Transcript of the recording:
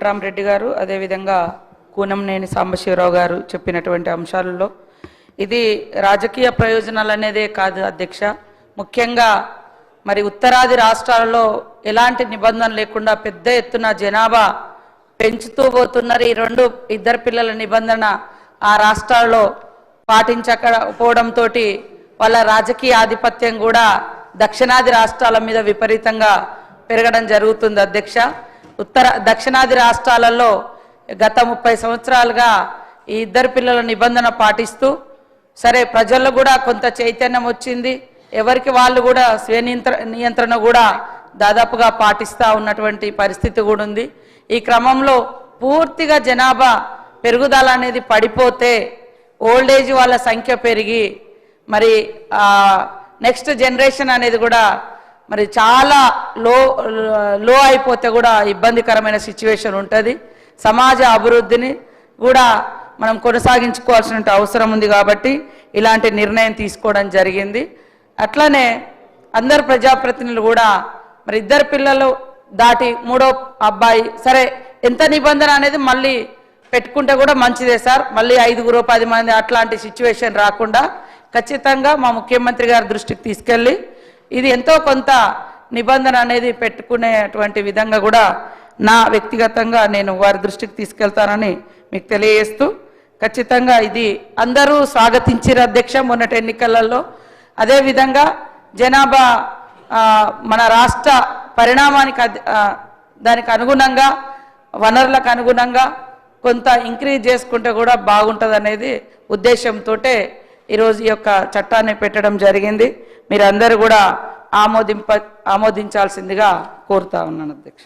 వెంకటరామరెడ్డి గారు అదేవిధంగా కూనంనేని సాంబశివరావు గారు చెప్పినటువంటి అంశాలలో ఇది రాజకీయ ప్రయోజనాలు అనేదే కాదు అధ్యక్ష, ముఖ్యంగా మరి ఉత్తరాది రాష్ట్రాలలో ఎలాంటి నిబంధన లేకుండా పెద్ద ఎత్తున జనాభా పెంచుతూ పోతున్నారు. ఈ ఇద్దరు పిల్లల నిబంధన ఆ రాష్ట్రాల్లో పాటించకపోవడంతో వాళ్ళ రాజకీయ ఆధిపత్యం కూడా దక్షిణాది రాష్ట్రాల మీద విపరీతంగా పెరగడం జరుగుతుంది అధ్యక్ష. దక్షిణాది రాష్ట్రాలలో గత 30 సంవత్సరాలుగా ఈ ఇద్దరు పిల్లల నిబంధన పాటిస్తూ సరే ప్రజల్లో కూడా కొంత చైతన్యం వచ్చింది, ఎవరికి వాళ్ళు కూడా స్వీయ నియంత్రణ కూడా దాదాపుగా పాటిస్తూ ఉన్నటువంటి పరిస్థితి కూడా ఉంది. ఈ క్రమంలో పూర్తిగా జనాభా పెరుగుదల అనేది పడిపోతే ఓల్డ్ ఏజ్ వాళ్ళ సంఖ్య పెరిగి మరి నెక్స్ట్ జనరేషన్ అనేది కూడా మరి చాలా లో అయిపోతే కూడా ఇబ్బందికరమైన సిచ్యువేషన్ ఉంటుంది. సమాజ అభివృద్ధిని కూడా మనం కొనసాగించుకోవాల్సిన అవసరం ఉంది కాబట్టి ఇలాంటి నిర్ణయం తీసుకోవడం జరిగింది. అట్లనే అందరు ప్రజాప్రతినిధులు కూడా మరి ఇద్దరు పిల్లలు దాటి మూడో అబ్బాయి సరే ఎంత నిబంధన అనేది మళ్ళీ పెట్టుకుంటే కూడా మంచిదే సార్, మళ్ళీ 5 10 మంది అట్లాంటి సిచ్యువేషన్ రాకుండా ఖచ్చితంగా మా ముఖ్యమంత్రి గారి దృష్టికి తీసుకెళ్ళి ఇది ఎంతో కొంత నిబంధన అనేది పెట్టుకునేటువంటి విధంగా కూడా నా వ్యక్తిగతంగా నేను వారి దృష్టికి తీసుకెళ్తానని మీకు తెలియజేస్తూ ఖచ్చితంగా ఇది అందరూ స్వాగతించారు అధ్యక్ష మొన్నటి ఎన్నికలలో. అదేవిధంగా జనాభా మన రాష్ట్ర పరిణామానికి దానికి అనుగుణంగా వనరులకు అనుగుణంగా కొంత ఇంక్రీజ్ చేసుకుంటే కూడా బాగుంటుంది అనేది ఉద్దేశంతో ఈరోజు ఈ యొక్క చట్టాన్ని పెట్టడం జరిగింది. మీరందరూ కూడా ఆమోదించాల్సిందిగా కోరుతా ఉన్నాను అధ్యక్ష.